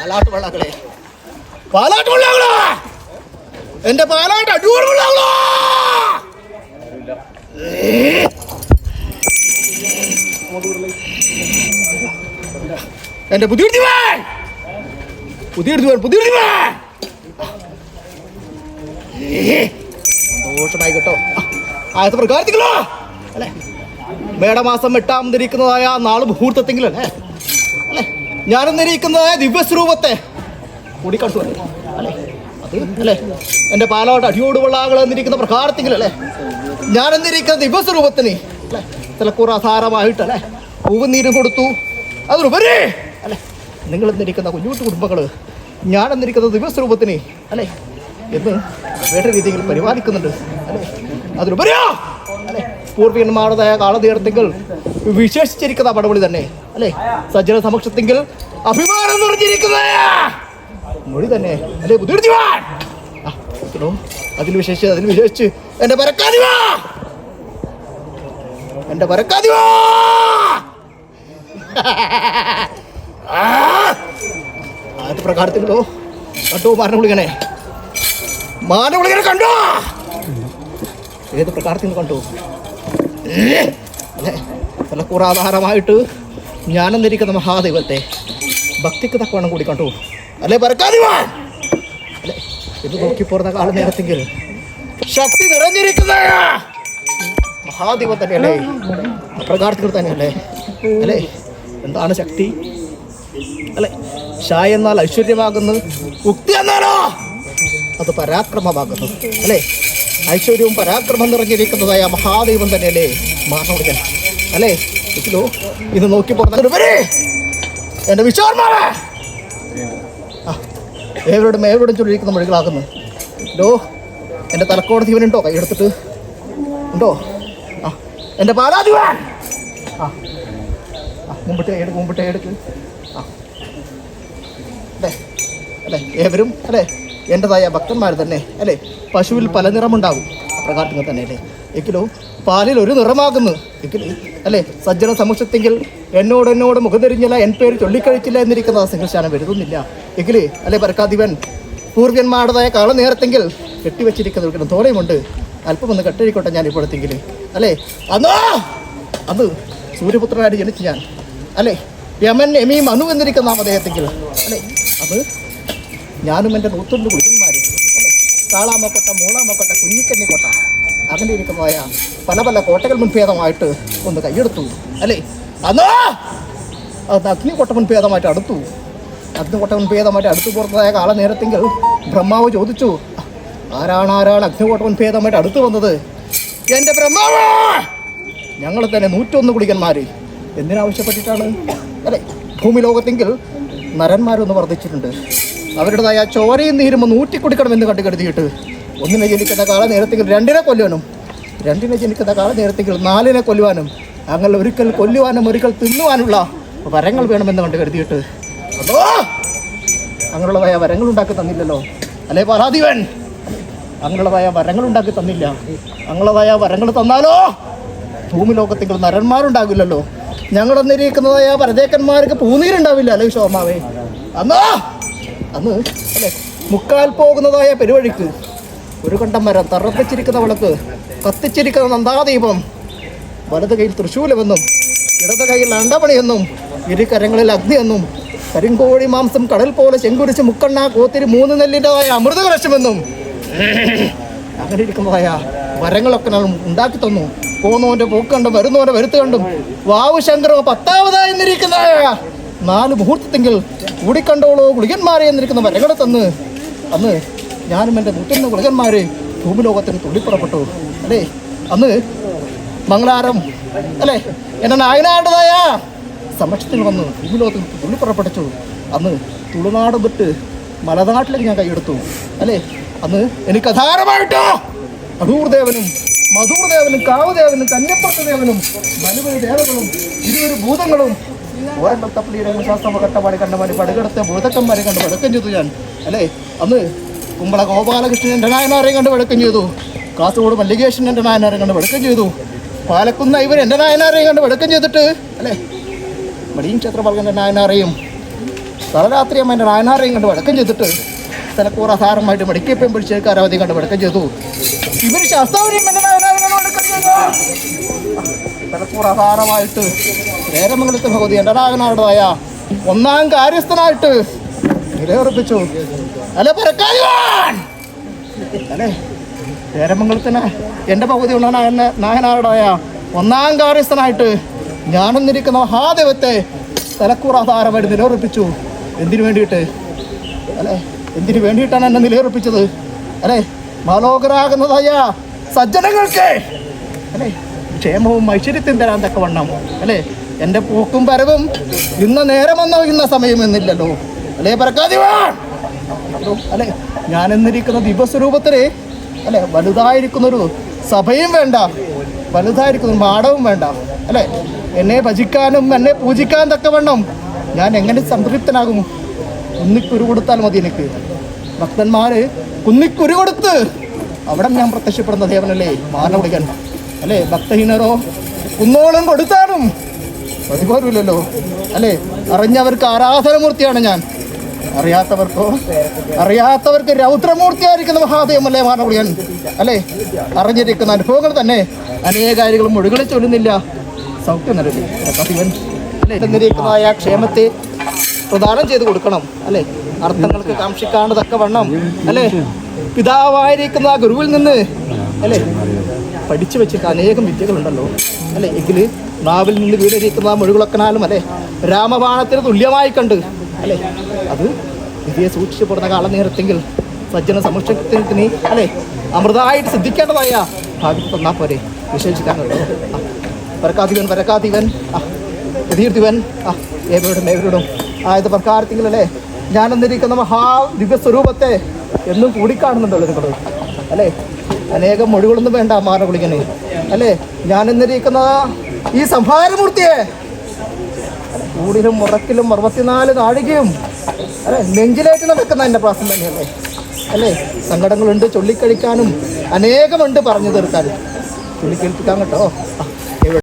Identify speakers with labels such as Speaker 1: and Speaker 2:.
Speaker 1: പാലാട്ട് വെള്ളാക്കളെ, പാലാട്ട് വെള്ളാക്കളോ, എന്റെ പാലാട്ട് അടിപൊളി വെള്ളാക്കളോ. എന്റെ പുതിയ സന്തോഷമായി കേട്ടോ. ആയത്തെ പ്രകാരത്തിലോ അല്ലെ, മേടമാസം 8-ാം ധരിക്കുന്നതായ നാള് മുഹൂർത്തത്തെങ്കിലും അല്ലേ അല്ലെ, ഞാനെന്നിരിക്കുന്നതായ ദിവ്യസ്വരൂപത്തെ കൂടിക്കാട്ടു അല്ലേ, അത് അല്ലേ എൻ്റെ പാലോട്ട് അടിയോട് വെള്ളാകൾ എന്നിരിക്കുന്ന പ്രകാരത്തെങ്കിലും അല്ലേ, ഞാനെന്നിരിക്കുന്ന ദിവ്യസ്വരൂപത്തിന് അല്ലെ തിലക്കൂറാധാരമായിട്ട് അല്ലെ പൂവും നീരും കൊടുത്തു. അതിലുപരി അല്ലെ നിങ്ങൾ എന്നിരിക്കുന്ന കുഞ്ഞുകുട്ടി കുടുംബങ്ങൾ ഞാനെന്നിരിക്കുന്ന ദിവ്യസ്വരൂപത്തിന് അല്ലെ എന്ന് വേണ്ട രീതിയിൽ പരിപാലിക്കുന്നുണ്ട് അല്ലെ. അതിലുപരിയോ അല്ലെ പൂർവികന്മാരുടേതായ കാളതീർത്തിങ്കിൽ വിശേഷിച്ചിരിക്കുന്ന പടവളി തന്നെ അല്ലെ, സജ്ജന സമക്ഷത്തെങ്കിൽ അഭിമാനം നിറഞ്ഞിരിക്കുന്ന മൊഴി തന്നെ അല്ലെ ബുദ്ധിവാൻ. അതിൽ വിശേഷിച്ച് എന്റെ പരക്കാതിവാ, എന്റെ പരക്കാതിവാ. ആദ്യ പ്രകാരത്തിലോ കണ്ടോ മാന വിളിക്കണേ, മാന വിളിക്കണേ കണ്ടോ, ഏത് പ്രകാരത്തിൽ കണ്ടു അല്ലെ. തലക്കൂറാധാരമായിട്ട് ഞാനെന്നിരിക്കുന്ന മഹാദൈവത്തെ ഭക്തിക്ക് തക്കവണ്ണം കൂടി കണ്ടു അല്ലെ പരക്കാതിവാൻ അല്ലെ. ഇത് നോക്കിപ്പോറുന്ന കാലം നേരത്തെങ്കിൽ ശക്തി നിറഞ്ഞിരിക്കുന്ന മഹാദൈവം തന്നെയല്ലേ, അപ്രകാരത്തിൽ തന്നെയല്ലേ അല്ലെ. എന്താണ് ശക്തി അല്ലെ? ഷാ എന്നാൽ ഐശ്വര്യമാകുന്നു, ഉക്തി എന്നാലോ അത് പരാക്രമമാകുന്നു അല്ലെ. ഐശ്വര്യവും പരാക്രമം നിറഞ്ഞിരിക്കുന്നതായ മഹാദൈവം തന്നെയല്ലേ മാറവിളിക്കാൻ അല്ലേ. ഇതിലോ ഇത് നോക്കി പുറത്തേ എൻ്റെ വിശ്വാസമാണ് ഏവരോടും ചൊല്ലിയിരിക്കുന്ന മൊഴികളാകുന്നു. ലോ എൻ്റെ തലക്കോട് ജീവനുണ്ടോ കൈയെടുത്തിട്ട് ഉണ്ടോ? എൻ്റെ പാലാദിവാൻ മുമ്പിട്ട് എടുക്ക് അല്ലേ അല്ലേ. ഏവരും അല്ലേ എൻ്റെതായ ഭക്തന്മാർ തന്നെ അല്ലേ. പശുവിൽ പല നിറമുണ്ടാകും പ്രകാരത്തിൽ തന്നെ അല്ലേ. എങ്കിലും പാലിൽ ഒരു നിറമാകുന്നു എങ്കിലും അല്ലേ. സജ്ജന സമക്ഷത്തെങ്കിൽ എന്നോട് മുഖംതിരിഞ്ഞില്ല, എൻ പേര് ചൊല്ലിക്കഴിച്ചില്ല എന്നിരിക്കുന്ന സംഘർഷാനം വരുന്നില്ല എങ്കിലേ അല്ലേ പരക്കാധിപൻ പൂർവ്വന്മാരുടേതായ കാള നേരത്തെങ്കിൽ കെട്ടിവെച്ചിരിക്കുന്ന തോലയുമുണ്ട്, അല്പമൊന്ന് കെട്ടിരിക്കോട്ടെ ഞാൻ ഇപ്പോഴത്തെങ്കിൽ അല്ലേ. അന്ന് സൂര്യപുത്രനായിട്ട് ജനിച്ച് ഞാൻ അല്ലേ, യമൻ എമി മനു എന്നിരിക്കുന്ന അദ്ദേഹത്തെങ്കിൽ അല്ലേ. അത് ഞാനും എൻ്റെ 101 കുടിയന്മാരും താളാമക്കോട്ട, മൂളാമക്കോട്ട, കുഞ്ഞിക്കന്നിക്കോട്ട അങ്ങനെ ഇരിക്കുന്നതായ പല കോട്ടകൾ മുൻഭേദമായിട്ട് ഒന്ന് കൈയെടുത്തു അല്ലേ. അത് അഗ്നിക്കോട്ട മുൻഭേദമായിട്ട് അടുത്തു. അഗ്നിക്കോട്ട മുൻഭേദമായിട്ട് അടുത്തു പുറത്തതായ കാല നേരത്തെങ്കിൽ ബ്രഹ്മാവ് ചോദിച്ചു, ആരാണ് അഗ്നിക്കോട്ട മുൻഭേദമായിട്ട് അടുത്ത് വന്നത്? എൻ്റെ ബ്രഹ്മാവ്, ഞങ്ങൾ തന്നെ 101 കുടിയന്മാർ. എന്തിനാവശ്യപ്പെട്ടിട്ടാണ് അല്ലേ? ഭൂമി ലോകത്തെങ്കിൽ നരന്മാരൊന്ന് വർദ്ധിച്ചിട്ടുണ്ട്. അവരുടേതായ ചോരയും നീരും ഒന്ന് ഊറ്റിക്കുടിക്കണമെന്ന് കരുതിയിട്ട് ഒന്നിനെ ജനിക്കുന്ന കാല നേരത്തെങ്കിൽ 2നെ കൊല്ലുവാനും, 2നെ ജനിക്കുന്ന കാല നേരത്തെങ്കിൽ 4നെ കൊല്ലുവാനും, അങ്ങനെ ഒരിക്കൽ കൊല്ലുവാനും ഒരിക്കൽ തിന്നുവാനുള്ള വരങ്ങൾ വേണമെന്ന് കരുതിയിട്ട് അതോ അങ്ങനെയുള്ളതായ വരങ്ങൾ ഉണ്ടാക്കി തന്നില്ലല്ലോ അല്ലേ പരാധിവൻ. അങ്ങനെയുള്ളതായ വരങ്ങൾ ഉണ്ടാക്കി തന്നില്ല. അങ്ങനെയുള്ളതായ വരങ്ങൾ തന്നാലോ ഭൂമി ലോകത്തെങ്കിൽ നരന്മാരുണ്ടാകില്ലല്ലോ. ഞങ്ങളെന്നിരിക്കുന്നതായ പരദേക്കന്മാർക്ക് പൂനീരുണ്ടാവില്ല അല്ലേ ശോമാവേ. അന്ന് അല്ലേ മുക്കാൽ പോകുന്നതായ പെരുവഴിക്ക് ഒരു കണ്ടം മരം, തറപ്പിച്ചിരിക്കുന്ന വിളക്ക്, കത്തിച്ചിരിക്കുന്ന നന്ദാദീപം, വലത് കയ്യിൽ തൃശൂലമെന്നും ഇടത് കയ്യിൽ അണ്ടപണിയെന്നും ഇരുകരങ്ങളിൽ അഗ്നിയെന്നും കരിങ്കോഴി മാംസം കടൽ പോലെ ചെങ്കുരിച്ച് മുക്കണ്ണ കോത്തിരി 3 നെല്ലിൻ്റെതായ അമൃതകലശമെന്നും അങ്ങനെ ഇരിക്കുന്നതായ വരങ്ങളൊക്കെ ഞാൻ ഉണ്ടാക്കി തന്നു. പോന്നവൻ്റെ പോക്ക് കണ്ടും വരുന്നവൻ്റെ വരുത്ത് കണ്ടും വാവു ശങ്കരോ 10ാമതായി എന്നിരിക്കുന്ന 4 മുഹൂർത്തത്തെങ്കിൽ കൂടിക്കണ്ടോളോ ഗുളികന്മാരെ എന്നിരിക്കുന്ന വരങ്ങളെ തന്ന് അന്ന് ഞാനും എൻ്റെ 101 ഗുളികന്മാർ ഭൂമിലോകത്തിന് തുള്ളിപ്പുറപ്പെട്ടു അല്ലേ. അന്ന് മംഗളാരം അല്ലേ എൻ്റെ നായനാരുടേതായ സമക്ഷത്തിൽ വന്ന് ഭൂമിലോകത്തിന് തുള്ളിപ്പുറപ്പെട്ടു. അന്ന് തുളുനാട് വിട്ട് മലനാട്ടിലേക്ക് ഞാൻ കൈയെടുത്തു അല്ലേ. അന്ന് എനിക്ക് അധാരമായിട്ടോ അടൂർദേവനും മധൂർദേവനും കാവുദേവനും കന്യപ്പുറത്തുദേവനും ബലുബലി ദേവകളും 20 ഭൂതങ്ങളും ഓരങ്ങൾ തപ്പടിയുടെ ശാസ്ത്രമ കട്ടപാടി കണ്ടമാരി പടുകടത്തെ ഭൂതക്കന്മാരെ കണ്ട് വഴക്കം ചെയ്തു ഞാൻ അല്ലേ. അന്ന് കുമ്പള ഗോപാലകൃഷ്ണൻ എൻ്റെ നായനാരെയും കണ്ട് വഴക്കം ചെയ്തു. കാസർഗോഡ് മല്ലികേഷൻ എൻ്റെ നായനാരെ കണ്ട് വഴക്കം ചെയ്തു. പാലക്കുന്ന ഇവർ എൻ്റെ നായനാരെയും കണ്ട് വഴക്കം ചെയ്തിട്ട് അല്ലേ. മടിയും ക്ഷേത്രപാലകൻ്റെ നായനാരെയും തലരാത്രി അമ്മ എൻ്റെ നായനാരെയും കണ്ട് വടക്കം ചെയ്തിട്ട് സ്ഥലക്കൂറാധാരമായിട്ട് മടിക്കപ്പം പിടിച്ചേക്കാർ അവധി കണ്ട് വടക്കം ചെയ്തു. ഇവർ ശാസ്താവരെയും എൻ്റെ നായനാരെ വടക്കം ചെയ്തു. സ്ഥലക്കൂറാധാരമായിട്ട് നേരമംഗലത്തെ ഭഗവതി എൻ്റെ നായനാരുടേതായ ഒന്നാം കാര്യസ്ഥനായിട്ട് നിലയുറപ്പിച്ചു. അല്ലെ പരക്കാതിവാൻ അല്ലേ നേരമംഗലത്തിന് എൻ്റെ ഭഗവതി ഉള്ള നായനാരുടേതായ ഒന്നാം കാര്യസ്ഥനായിട്ട് ഞാനെന്നിരിക്കുന്ന മഹാദൈവത്തെ തലക്കൂറാധാരമായിട്ട് നിലയുറപ്പിച്ചു. എന്തിനു വേണ്ടിയിട്ട് അല്ലേ? എന്തിനു വേണ്ടിയിട്ടാണ് എന്നെ നിലയുറപ്പിച്ചത് അല്ലേ? മാലോകരാകുന്നതായ സജ്ജനങ്ങൾക്ക് അല്ലേ ക്ഷേമവും ഐശ്വര്യത്വം തരാൻ തക്കവണ്ണം അല്ലേ? എൻ്റെ പോക്കും വരവും ഇന്ന നേരമെന്നോ ഇന്ന സമയമെന്നില്ലല്ലോ അല്ലേ പറക്കാതിവാൻ അല്ലേ? ഞാനെന്നിരിക്കുന്ന ദിവസ്വരൂപത്തിന് അല്ലേ വലുതായിരിക്കുന്നൊരു സഭയും വേണ്ട, വലുതായിരിക്കുന്ന മാടവും വേണ്ട അല്ലേ? എന്നെ ഭജിക്കാനും എന്നെ പൂജിക്കാൻ തക്കവണ്ണം ഞാൻ എങ്ങനെ സംതൃപ്തനാകും? കുന്നിക്കുരു കൊടുത്താൽ മതി എനിക്ക്. ഭക്തന്മാർ കുന്നിക്കുരു കൊടുത്ത് അവിടെ ഞാൻ പ്രത്യക്ഷപ്പെടുന്ന ദേവനല്ലേ മാനവിളിക്കാൻ അല്ലേ? ഭക്തഹീനരോ കുന്നോളം കൊടുത്താലും പ്രതിപോലുമില്ലല്ലോ അല്ലേ? അറിഞ്ഞവർക്ക് ആരാധനമൂർത്തിയാണ് ഞാൻ, അറിയാത്തവർക്ക് രൗദ്രമൂർത്തിയായിരിക്കുന്ന മഹാദേവമല്ലേ മാനവിളിയൻ അല്ലേ? അറിഞ്ഞിരിക്കുന്ന അനുഭവങ്ങൾ തന്നെ അനേക കാര്യങ്ങളും മൊഴികളിൽ ചൊല്ലുന്നില്ല. സൗഖ്യം നൽകി ഇവൻ അല്ലേ? എന്നിരിക്കുന്നതായ ക്ഷേമത്തെ പ്രദാനം ചെയ്ത് കൊടുക്കണം അല്ലേ? അർത്ഥങ്ങൾക്ക് കാക്ഷിക്കാണ്ട് തക്കവണ്ണം അല്ലേ? പിതാവായിരിക്കുന്ന ആ ഗുരുവിൽ നിന്ന് അല്ലേ പഠിച്ചു വെച്ചിട്ട് അനേകം വിദ്യകളുണ്ടല്ലോ അല്ലേ? എങ്കിൽ നാവിൽ നിന്ന് വീടിരിക്കുന്ന മൊഴികളൊക്കെനാലും അല്ലേ രാമബാണത്തിന് തുല്യമായി കണ്ട് അല്ലേ അത് വിധിയെ സൂക്ഷിച്ചപ്പെടുന്ന കാലം നേരത്തെങ്കിൽ സജ്ജന സമുക്ഷത്തിന് നീ അല്ലേ അമൃതമായിട്ട് സിദ്ധിക്കേണ്ടതായ ഭാഗ്യം തന്നാൽ പോരെ. വിശേഷിക്കാനുണ്ടോ പരക്കാതീവൻ ഉദീർത്തിവൻ ഏവരോടും ആയത് പ്രകാരത്തിലല്ലേ ഞാനെന്നിരിക്കുന്ന മഹാദിവ്യസ്വരൂപത്തെ എന്നും കൂടിക്കാണുന്നുണ്ടല്ലോ നിങ്ങൾ അല്ലേ? അനേകം മൊഴികളൊന്നും വേണ്ട മാനവിളിക്കന് അല്ലേ? ഞാനെന്നിരിക്കുന്ന ഈ സംഹാരമൂർത്തിയെ കൂടിലും മുറക്കിലും 64 നാഴികയും അല്ലേ നെഞ്ചിലേക്ക് നടക്കുന്ന എൻ്റെ പ്രാസം തന്നെയല്ലേ അല്ലേ? സങ്കടങ്ങളുണ്ട് ചൊല്ലിക്കഴിക്കാനും അനേകമുണ്ട് പറഞ്ഞു തീർക്കാനും ചൊല്ലിക്കേൽപ്പിക്കാൻ കേട്ടോ.